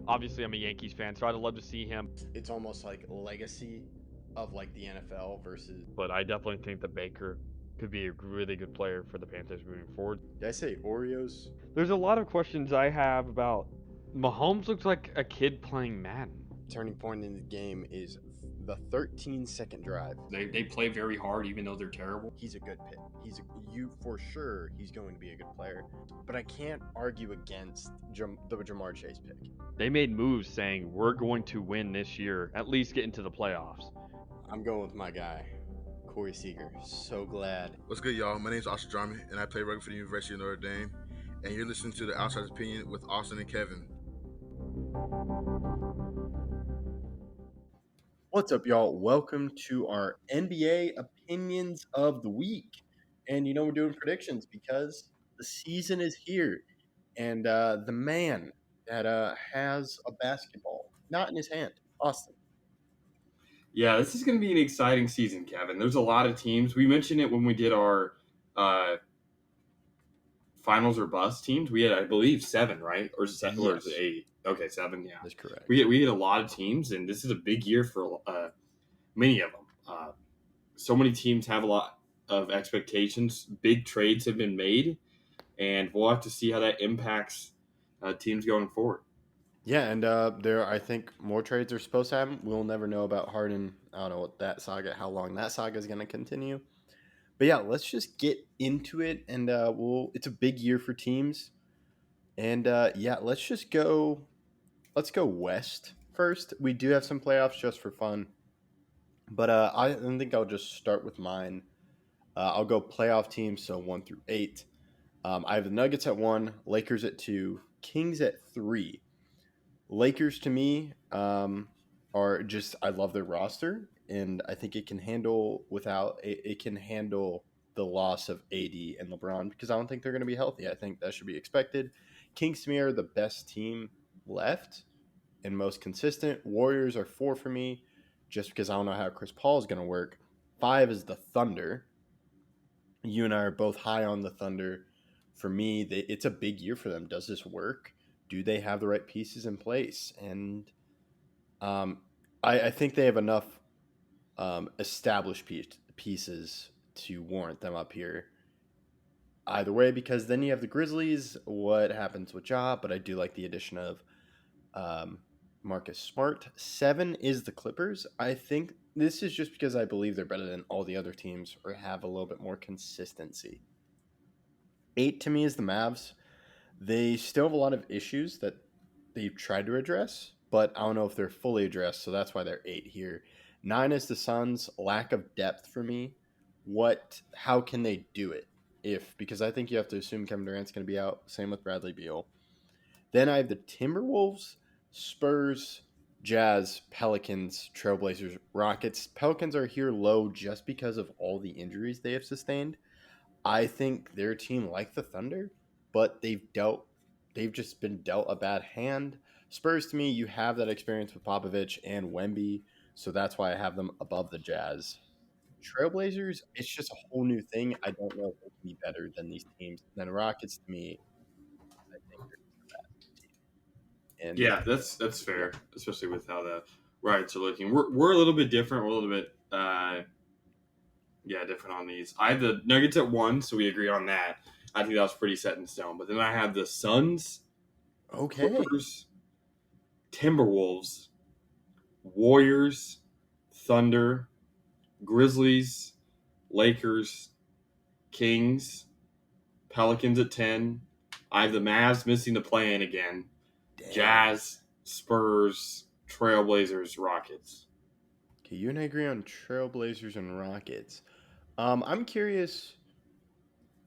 Obviously, I'm a Yankees fan, so I'd love to see him. It's almost like legacy of like the NFL versus. But I definitely think that Baker could be a really good player for the Panthers moving forward. Did I say Oreos? There's a lot of questions I have about Mahomes. Looks like a kid playing Madden. Turning point in the game is the 13-second drive. They play very hard, even though they're terrible. He's a good pick. You for sure. He's going to be a good player. But I can't argue against the Jamar Chase pick. They made moves saying we're going to win this year, at least get into the playoffs. I'm going with my guy, Corey Seager. So glad. What's good, y'all? My name is Austin Drummond, and I play rugby for the University of Notre Dame. And you're listening to The Outsider's Opinion with Austin and Kevin. What's up, y'all? Welcome to our NBA Opinions of the Week. And we're doing predictions because the season is here. And the man that has a basketball, not in his hand, Austin. Yeah, this is going to be an exciting season, Kevin. There's a lot of teams. We mentioned it when we did our finals or bust teams. We had, I believe, 7, right? Or is it 8? Okay, 7, yeah. That's correct. We had a lot of teams, and this is a big year for many of them. So many teams have a lot of expectations. Big trades have been made, and we'll have to see how that impacts teams going forward. Yeah, and I think more trades are supposed to happen. We'll never know about Harden. I don't know how long that saga is going to continue. But yeah, let's just get into it, and it's a big year for teams. And let's just go. Let's go West first. We do have some playoffs just for fun, but I think I'll just start with mine. I'll go playoff teams, so 1 through 8. I have the Nuggets at 1, Lakers at 2, Kings at 3. Lakers to me are just, I love their roster, and I think it can handle the loss of AD and LeBron because I don't think they're going to be healthy. I think that should be expected. Kings to me are the best team left and most consistent. Warriors are 4 for me just because I don't know how Chris Paul is going to work. 5 is the Thunder. You and I are both high on the Thunder. For me, it's a big year for them. Does this work? Do they have the right pieces in place? And I think they have enough established pieces to warrant them up here. Either way, because then you have the Grizzlies. What happens with Ja? But I do like the addition of Marcus Smart. 7 is the Clippers. I think this is just because I believe they're better than all the other teams or have a little bit more consistency. 8 to me is the Mavs. They still have a lot of issues that they've tried to address, but I don't know if they're fully addressed, so that's why they're 8 here. 9 is the Suns. Lack of depth for me. How can they do it? Because I think you have to assume Kevin Durant's going to be out. Same with Bradley Beal. Then I have the Timberwolves, Spurs, Jazz, Pelicans, Trailblazers, Rockets. Pelicans are here low just because of all the injuries they have sustained. I think their team, like the Thunder, but they've just been dealt a bad hand. Spurs, to me, you have that experience with Popovich and Wemby, so that's why I have them above the Jazz. Trailblazers, it's just a whole new thing. I don't know if they can be better than these teams. And then Rockets, to me, I think they're the best team. And Yeah, that's fair, especially with how the Rockets are looking. We're a little bit different. We're a little bit different on these. I have the Nuggets at 1, so we agree on that. I think that was pretty set in stone. But then I have the Suns, Clippers, Timberwolves, Warriors, Thunder, Grizzlies, Lakers, Kings, Pelicans at 10. I have the Mavs missing the play-in again. Damn. Jazz, Spurs, Trailblazers, Rockets. Okay, you and I agree on Trailblazers and Rockets. I'm curious.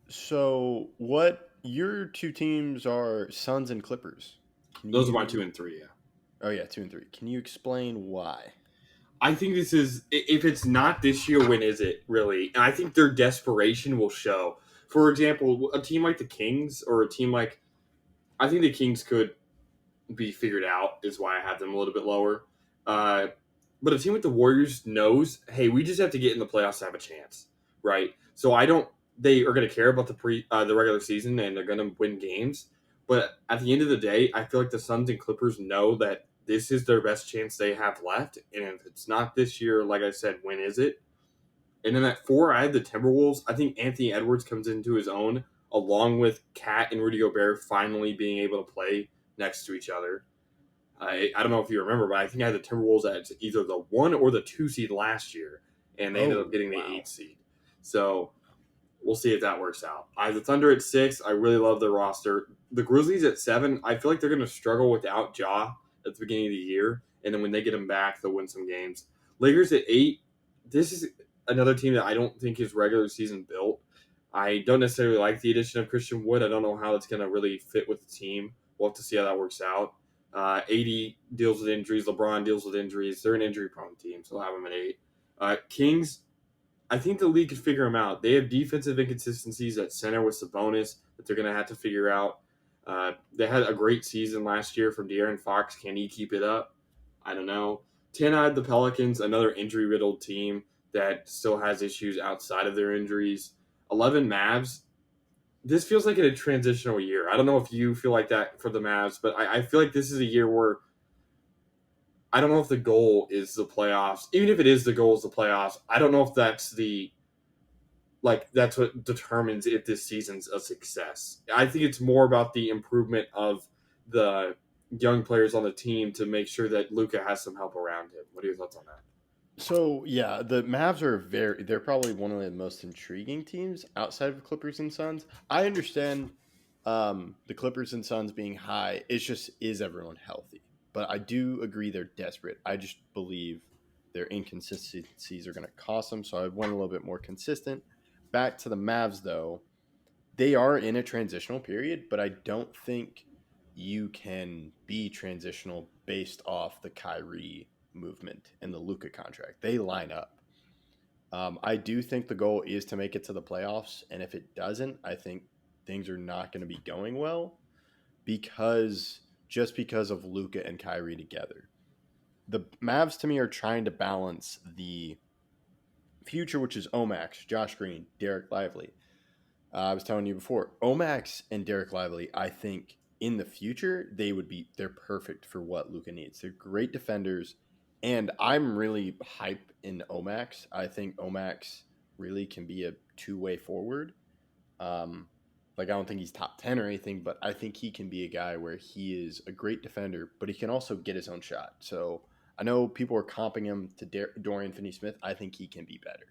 So, what your two teams are? Suns and Clippers. Those are my 2 and 3. Yeah. Oh yeah, 2 and 3. Can you explain why? I think this is, if it's not this year, when is it really? And I think their desperation will show. For example, a team like the Kings or a team like, I think the Kings could be figured out, is why I have them a little bit lower. But a team like the Warriors knows, hey, we just have to get in the playoffs to have a chance, right? So they are going to care about the regular season and they're going to win games. But at the end of the day, I feel like the Suns and Clippers know that this is their best chance they have left. And if it's not this year, like I said, when is it? And then at 4, I have the Timberwolves. I think Anthony Edwards comes into his own, along with Cat and Rudy Gobert finally being able to play next to each other. I don't know if you remember, but I think I had the Timberwolves at either the 1 or the 2 seed last year, and they ended up getting the 8 seed. So we'll see if that works out. I have the Thunder at 6. I really love their roster. The Grizzlies at 7. I feel like they're going to struggle without Ja at the beginning of the year, and then when they get him back, they'll win some games. Lakers at 8. This is another team that I don't think is regular season built. I don't necessarily like the addition of Christian Wood. I don't know how it's going to really fit with the team. We'll have to see how that works out. AD deals with injuries. LeBron deals with injuries. They're an injury-prone team, so I'll have them at 8. Kings, I think the league could figure them out. They have defensive inconsistencies at center with Sabonis that they're going to have to figure out. They had a great season last year from De'Aaron Fox. Can he keep it up? I don't know. 10, I had the Pelicans, another injury-riddled team that still has issues outside of their injuries. 11, Mavs. This feels like a transitional year. I don't know if you feel like that for the Mavs, but I feel like this is a year where I don't know if the goal is the playoffs. Even if it is the goal is the playoffs, I don't know if that's that's what determines if this season's a success. I think it's more about the improvement of the young players on the team to make sure that Luka has some help around him. What are your thoughts on that? So yeah, the Mavs are they're probably one of the most intriguing teams outside of Clippers and Suns. I understand the Clippers and Suns being high. It's just, is everyone healthy? But I do agree they're desperate. I just believe their inconsistencies are going to cost them. So I went a little bit more consistent. Back to the Mavs though, they are in a transitional period, but I don't think you can be transitional based off the Kyrie movement and the Luka contract. They line up. I do think the goal is to make it to the playoffs, and if it doesn't, I think things are not going to be going well because of Luka and Kyrie together. The Mavs to me are trying to balance the future, which is Omax, Josh Green, Derek Lively. I was telling you before, Omax and Derek Lively, I think in the future they're perfect for what Luka needs. They're great defenders. And I'm really hype in Omax. I think Omax really can be a two-way forward. I don't think he's top 10 or anything, but I think he can be a guy where he is a great defender, but he can also get his own shot. So I know people are comping him to Dorian Finney-Smith. I think he can be better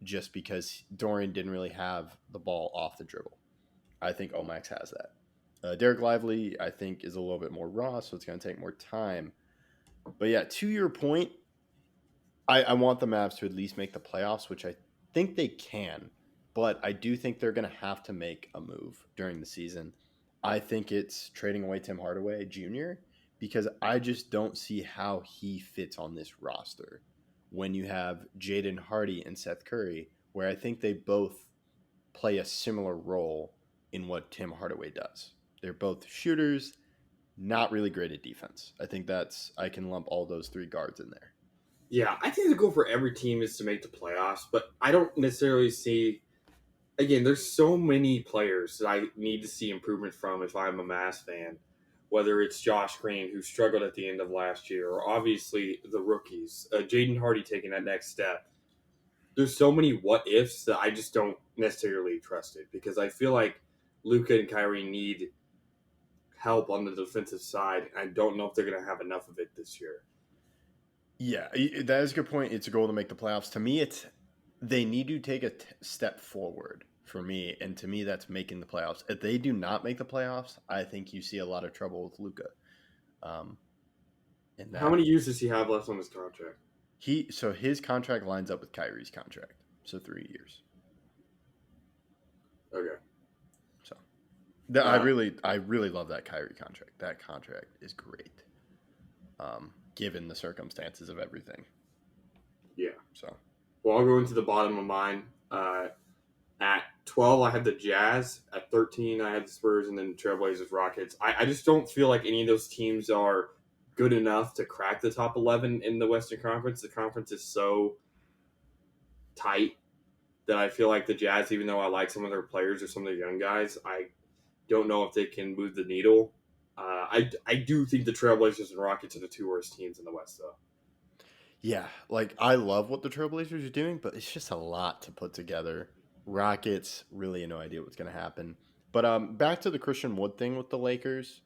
just because Dorian didn't really have the ball off the dribble. I think Omax has that. Derek Lively, I think, is a little bit more raw, so it's going to take more time. But yeah, to your point, I want the Mavs to at least make the playoffs, which I think they can. But I do think they're going to have to make a move during the season. I think it's trading away Tim Hardaway Jr. because I just don't see how he fits on this roster when you have Jaden Hardy and Seth Curry, where I think they both play a similar role in what Tim Hardaway does. They're both shooters, not really great at defense. I think I can lump all those three guards in there. Yeah, I think the goal for every team is to make the playoffs, but I don't necessarily see. Again, there's so many players that I need to see improvement from if I'm a Mavs fan. Whether it's Josh Green, who struggled at the end of last year, or obviously the rookies, Jaden Hardy taking that next step. There's so many what ifs that I just don't necessarily trust it because I feel like Luka and Kyrie need help on the defensive side. I don't know if they're going to have enough of it this year. Yeah, that is a good point. It's a goal to make the playoffs. To me, they need to take a step forward for me, and to me, that's making the playoffs. If they do not make the playoffs, I think you see a lot of trouble with Luka. How many years does he have left on his contract? His contract lines up with Kyrie's contract, so 3 years. Okay. So, I really love that Kyrie contract. That contract is great, given the circumstances of everything. Yeah. So, well, I'll go into the bottom of mine. At 12, I had the Jazz. At 13, I had the Spurs, and then Trailblazers, Rockets. I just don't feel like any of those teams are good enough to crack the top 11 in the Western Conference. The conference is so tight that I feel like the Jazz, even though I like some of their players or some of their young guys, Don't know if they can move the needle. I do think the Trailblazers and Rockets are the two worst teams in the West, though. Yeah, like I love what the Trailblazers are doing, but it's just a lot to put together. Rockets really no idea what's going to happen. But back to the Christian Wood thing with the Lakers.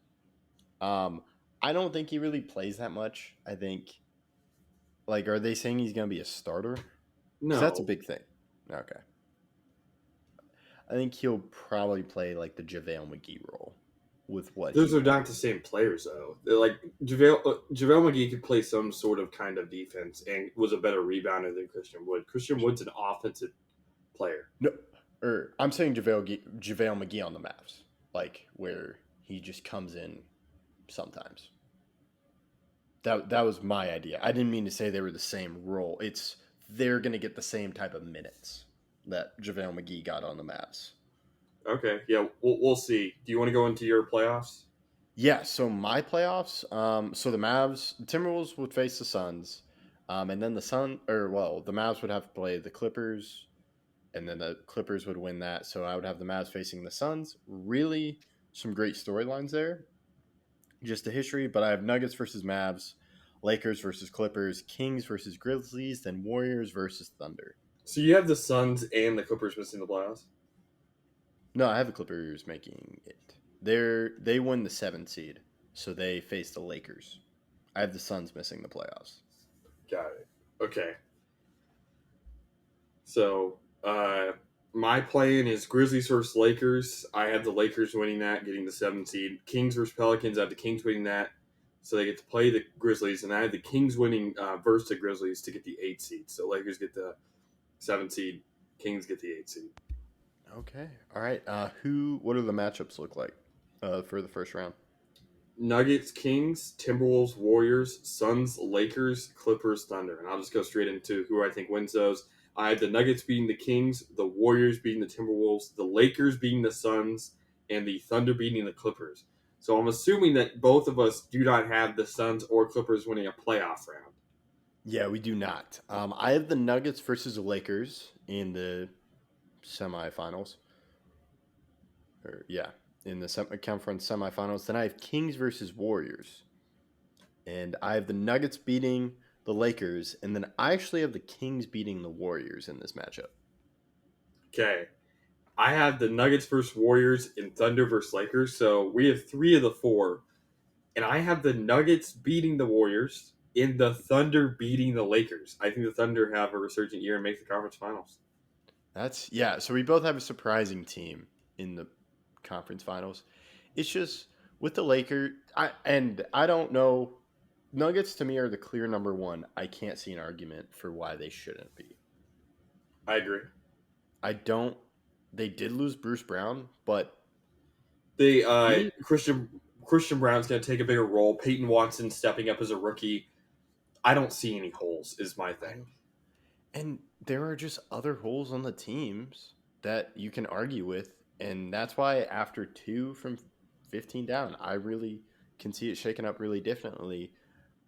Um, I don't think he really plays that much. I think, like, are they saying he's going to be a starter? Because that's a No, big thing. Okay. I think he'll probably play like the JaVale McGee role with what those he are not brings. the same players, though. They're like JaVale McGee could play some sort of kind of defense and was a better rebounder than Christian Wood. Christian Wood's an offensive player. No, or I'm saying JaVale McGee on the Mavs, like where he just comes in sometimes. That was my idea. I didn't mean to say they were the same role. It's they're gonna get the same type of minutes that JaVale McGee got on the Mavs. Okay, yeah, we'll see. Do you want to go into your playoffs? Yeah, so my playoffs, so the Mavs, the Timberwolves would face the Suns, and then the Mavs would have to play the Clippers, and then the Clippers would win that. So I would have the Mavs facing the Suns. Really, some great storylines there. Just a history, but I have Nuggets versus Mavs, Lakers versus Clippers, Kings versus Grizzlies, then Warriors versus Thunder. So you have the Suns and the Clippers missing the playoffs. No, I have the Clippers making it. They win the 7th seed, so they face the Lakers. I have the Suns missing the playoffs. Got it. Okay. So my plan is Grizzlies versus Lakers. I have the Lakers winning that, getting the 7th seed. Kings versus Pelicans. I have the Kings winning that, so they get to play the Grizzlies, and I have the Kings winning versus the Grizzlies to get the 8th seed. So Lakers get the 7th seed. Kings get the 8th seed. Okay. All right. What do the matchups look like for the first round? Nuggets, Kings, Timberwolves, Warriors, Suns, Lakers, Clippers, Thunder. And I'll just go straight into who I think wins those. I have the Nuggets beating the Kings, the Warriors beating the Timberwolves, the Lakers beating the Suns, and the Thunder beating the Clippers. So I'm assuming that both of us do not have the Suns or Clippers winning a playoff round. Yeah, we do not. I have the Nuggets versus the Lakers in the semifinals. In the conference semifinals. Then I have Kings versus Warriors. And I have the Nuggets beating the Lakers. And then I actually have the Kings beating the Warriors in this matchup. Okay. I have the Nuggets versus Warriors and Thunder versus Lakers. So we have 3 of the 4. And I have the Nuggets beating the Warriors and the Thunder beating the Lakers. I think the Thunder have a resurgent year and make the conference finals. So we both have a surprising team in the conference finals. It's just with the Lakers, I don't know. Nuggets to me are the clear number one. I can't see an argument for why they shouldn't be. I agree. I don't. They did lose Bruce Brown, but Christian Brown's going to take a bigger role. Peyton Watson stepping up as a rookie. I don't see any holes. Is my thing. And there are just other holes on the teams that you can argue with, and that's why after 2 from 15 down, I really can see it shaking up really differently.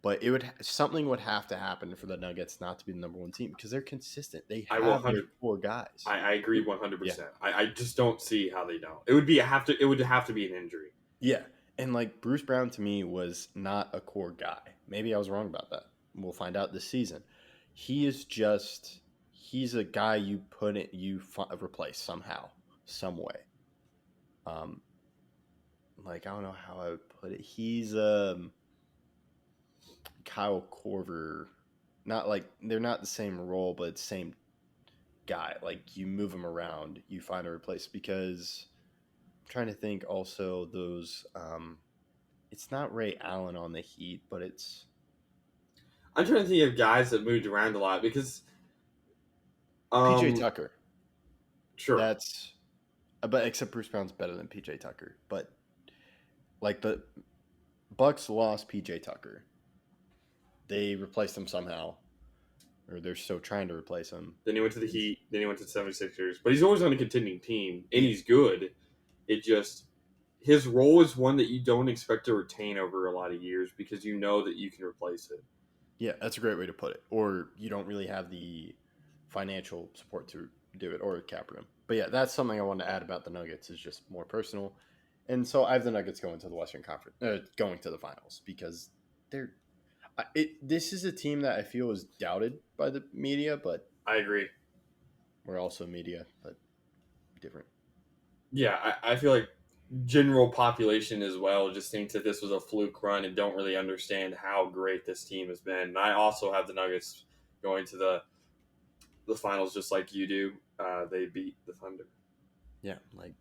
But something would have to happen for the Nuggets not to be the number one team because they're consistent. They have their 4 guys. I agree 100%. Yeah. I just don't see how they don't. It would have to be an injury. Yeah, and like Bruce Brown to me was not a core guy. Maybe I was wrong about that. We'll find out this season. He's a guy you replace somehow, some way. Like I don't know how I would put it. He's Kyle Korver, not like they're not the same role, but same guy. Like you move him around, you find a replace because I'm trying to think also those it's not Ray Allen on the Heat, but it's I'm trying to think of guys that moved around a lot because PJ Tucker. Sure. But except Bruce Brown's better than PJ Tucker. But like the Bucks lost PJ Tucker. They replaced him somehow. Or they're still trying to replace him. Then he went to the Heat. Then he went to the 76ers. But he's always on a contending team, and he's good. It just his role is one that you don't expect to retain over a lot of years because you know that you can replace it. Yeah, that's a great way to put it. Or you don't really have the financial support to do it or cap room. But yeah, that's something I wanted to add about the Nuggets is just more personal. And so I have the Nuggets going to the Western Conference, going to the finals because they're. This is a team that I feel is doubted by the media, but I agree. we're also media, but different. Yeah, I feel like general population as well just thinks that this was a fluke run and don't really understand how great this team has been. And I also have the Nuggets going to the finals just like you do. They beat the Thunder. Yeah, like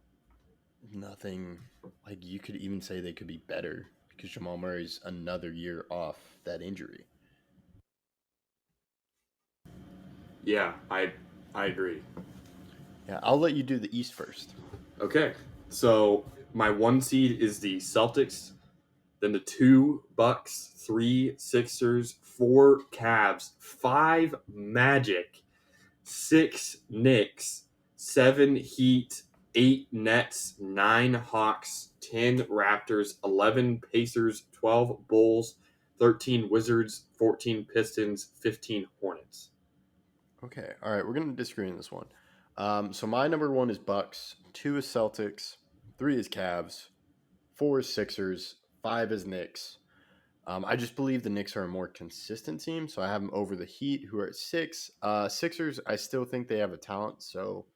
nothing. Like you could even say they could be better because Jamal Murray's another year off that injury. Yeah, I agree. Yeah, I'll let you do the East first. Okay, so my 1 seed is the Celtics, then the 2 Bucks, 3 Sixers, 4 Cavs, 5 Magic, 6 Knicks, 7 Heat, 8 Nets, 9 Hawks, 10 Raptors, 11 Pacers, 12 Bulls, 13 Wizards, 14 Pistons, 15 Hornets. Okay, all right, we're gonna disagree on this one. So my number 1 is Bucks, 2 is Celtics, 3 is Cavs, 4 is Sixers, 5 is Knicks. I just believe the Knicks are a more consistent team, so I have them over the Heat, who are at 6. Sixers, I still think they have a talent, so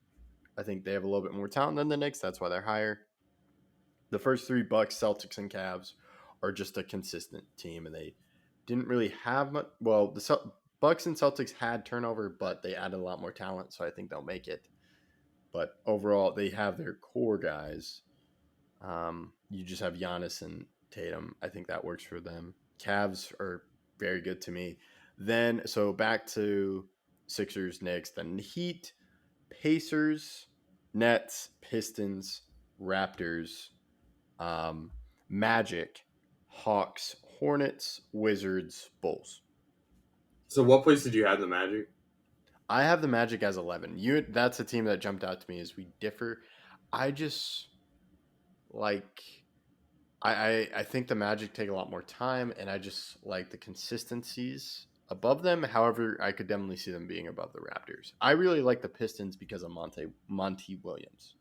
I think they have a little bit more talent than the Knicks. That's why they're higher. The first 3, Bucks, Celtics, and Cavs, are just a consistent team, and they didn't really have much. Well, the Bucks and Celtics had turnover, but they added a lot more talent, so I think they'll make it. But overall, they have their core guys. You just have Giannis and Tatum. I think that works for them. Cavs are very good to me. Then, so back to Sixers, Knicks, then Heat, Pacers, Nets, Pistons, Raptors, Magic, Hawks, Hornets, Wizards, Bulls. So what place did you have the Magic? I have the Magic as 11. That's a team that jumped out to me as we differ. I just like I think the Magic take a lot more time, and I just like the consistencies above them. However, I could definitely see them being above the Raptors. I really like the Pistons because of Monty Williams.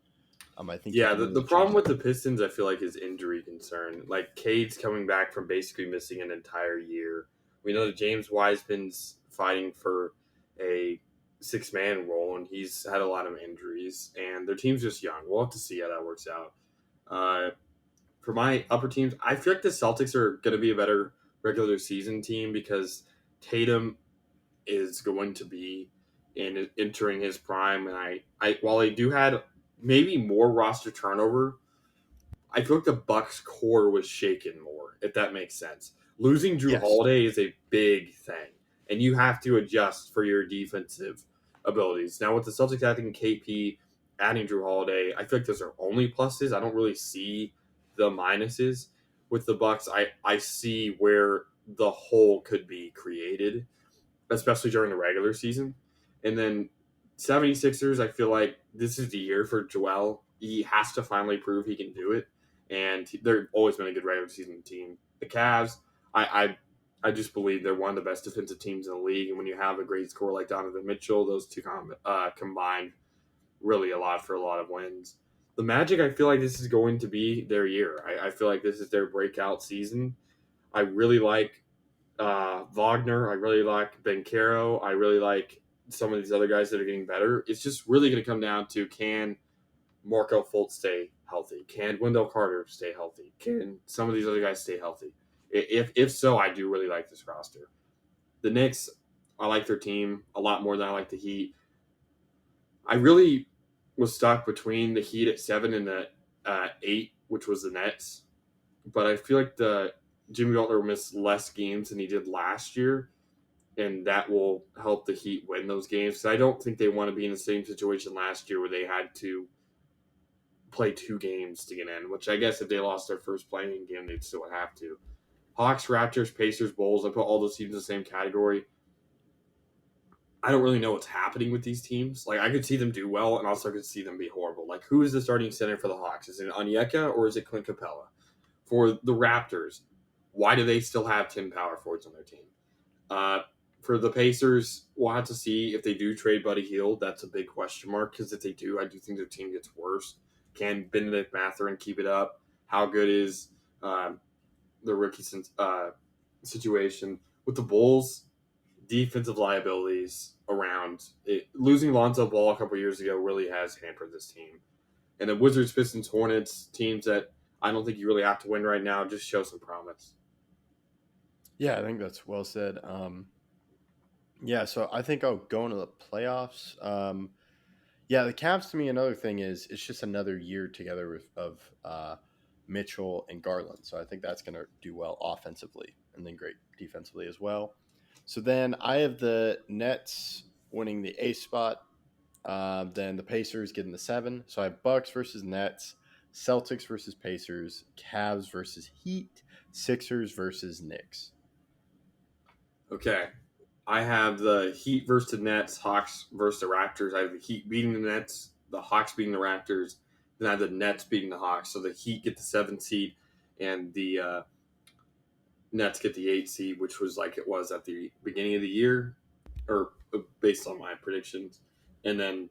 I think Yeah, the problem with the Pistons, I feel like, is injury concern. Like, Cade's coming back from basically missing an entire year. We know that James Wiseman's fighting for a 6-man role, and he's had a lot of injuries, and their team's just young. We'll have to see how that works out. For my upper teams, I feel like the Celtics are going to be a better regular season team because Tatum is going to be entering his prime, and I while they do had maybe more roster turnover, I feel like the Bucks core was shaken more, if that makes sense. Losing Drew Yes. Holiday is a big thing, and you have to adjust for your defensive abilities. Now with the Celtics adding KP, adding Drew Holiday, I feel like those are only pluses. I don't really see the minuses. With the Bucks, I see where the hole could be created, especially during the regular season. And then 76ers, I feel like this is the year for Joel. He has to finally prove he can do it. And they've always been a good regular season team. The Cavs, I just believe they're one of the best defensive teams in the league. And when you have a great scorer like Donovan Mitchell, those two combined really a lot for a lot of wins. The Magic, I feel like this is going to be their year. I feel like this is their breakout season. I really like Wagner. I really like Banchero. I really like some of these other guys that are getting better. It's just really going to come down to, can Marco Fultz stay healthy? Can Wendell Carter stay healthy? Can some of these other guys stay healthy? If so, I do really like this roster. The Knicks, I like their team a lot more than I like the Heat. I really was stuck between the Heat at 7 and the 8, which was the Nets. But I feel like the Jimmy Butler missed less games than he did last year, and that will help the Heat win those games. I don't think they want to be in the same situation last year where they had to play 2 games to get in, which I guess if they lost their first playing game, they'd still have to. Hawks, Raptors, Pacers, Bulls, I put all those teams in the same category. I don't really know what's happening with these teams. Like, I could see them do well, and also I could see them be horrible. Like, who is the starting center for the Hawks? Is it Onyeka or is it Clint Capella? For the Raptors, why do they still have 10 power forwards on their team? For the Pacers, we'll have to see if they do trade Buddy Hield. That's a big question mark because if they do, I do think their team gets worse. Can Benedict Mathurin keep it up? how good is the rookie situation with the Bulls? Defensive liabilities around it. Losing Lonzo Ball a couple years ago really has hampered this team. And the Wizards, Pistons, Hornets, teams that I don't think you really have to win right now, just show some promise. Yeah, I think that's well said. Yeah, so I think I'll go into the playoffs. Yeah, the Cavs to me, another thing is it's just another year together of Mitchell and Garland. So I think that's going to do well offensively and then great defensively as well. So then I have the Nets winning the A spot. Then the Pacers getting the 7. So I have Bucks versus Nets, Celtics versus Pacers, Cavs versus Heat, Sixers versus Knicks. Okay. I have the Heat versus the Nets, Hawks versus the Raptors. I have the Heat beating the Nets, the Hawks beating the Raptors, then I have the Nets beating the Hawks. So the Heat get the 7th seed, and the Nets get the 8th seed, which was like it was at the beginning of the year, or based on my predictions. And then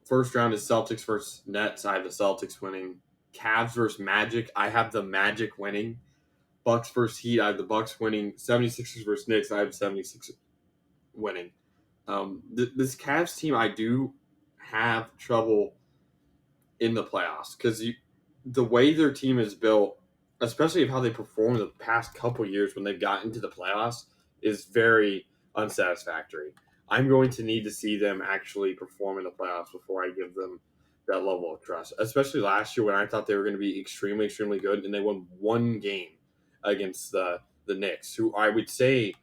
first round is Celtics versus Nets. I have the Celtics winning. Cavs versus Magic. I have the Magic winning. Bucks versus Heat. I have the Bucks winning. 76ers versus Knicks. I have 76ers winning. This Cavs team, I do have trouble in the playoffs because the way their team is built, especially of how they performed the past couple years when they've gotten to the playoffs, is very unsatisfactory. I'm going to need to see them actually perform in the playoffs before I give them that level of trust. Especially last year when I thought they were going to be extremely, extremely good, and they won one game against the Knicks, who I would say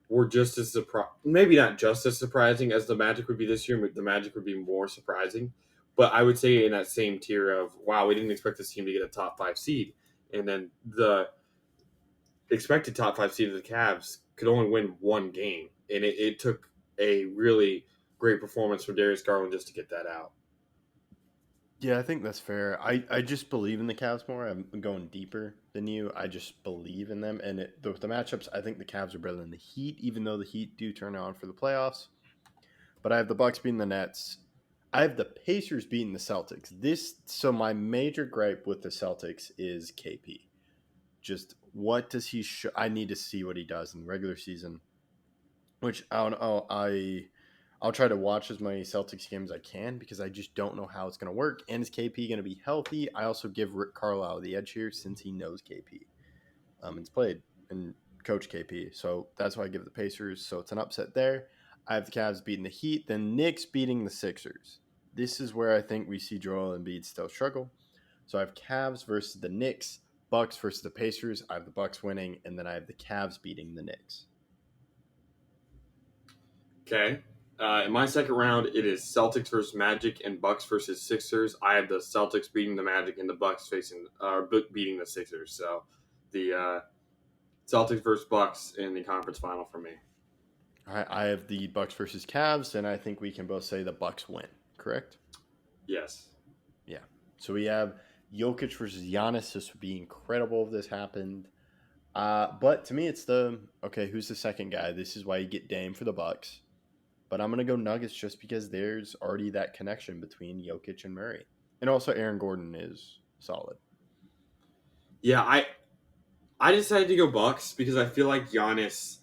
were just as maybe not just as surprising as the Magic would be this year. The Magic would be more surprising, but I would say in that same tier of wow, we didn't expect this team to get a top 5 seed, and then the expected top 5 seed of the Cavs could only win one game, and it took a really great performance from Darius Garland just to get that out. Yeah, I think that's fair. I just believe in the Cavs more. I'm going deeper than you. I just believe in them. And the matchups, I think the Cavs are better than the Heat, even though the Heat do turn on for the playoffs. But I have the Bucks beating the Nets. I have the Pacers beating the Celtics. So my major gripe with the Celtics is KP. Just what does he show? I need to see what he does in the regular season, which I don't know. I'll try to watch as many Celtics games as I can because I just don't know how it's going to work. And is KP going to be healthy? I also give Rick Carlisle the edge here since he knows KP. It's played and coach KP. So that's why I give the Pacers. So it's an upset there. I have the Cavs beating the Heat, then Knicks beating the Sixers. This is where I think we see Joel Embiid still struggle. So I have Cavs versus the Knicks, Bucks versus the Pacers. I have the Bucks winning, and then I have the Cavs beating the Knicks. Okay. In my second round, it is Celtics versus Magic and Bucks versus Sixers. I have the Celtics beating the Magic and the Bucks beating the Sixers. So the Celtics versus Bucks in the conference final for me. I have the Bucks versus Cavs, and I think we can both say the Bucks win. Correct? Yes. Yeah. So we have Jokic versus Giannis. This would be incredible if this happened. But to me, it's who's the second guy? This is why you get Dame for the Bucks. But I'm going to go Nuggets just because there's already that connection between Jokic and Murray. And also Aaron Gordon is solid. Yeah, I decided to go Bucks because I feel like Giannis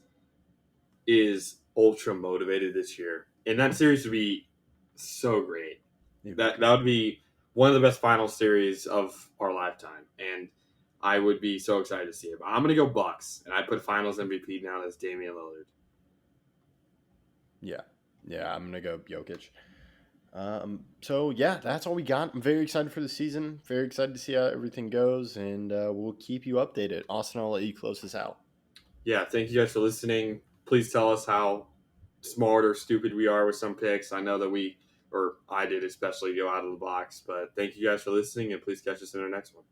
is ultra motivated this year. And that series would be so great. That would be one of the best final series of our lifetime. And I would be so excited to see it. But I'm going to go Bucks. And I put finals MVP now as Damian Lillard. Yeah, I'm going to go Jokic. So, yeah, that's all we got. I'm very excited for the season. Very excited to see how everything goes. And we'll keep you updated. Austin, I'll let you close this out. Yeah, thank you guys for listening. Please tell us how smart or stupid we are with some picks. I know that I did especially go out of the box. But thank you guys for listening. And please catch us in our next one.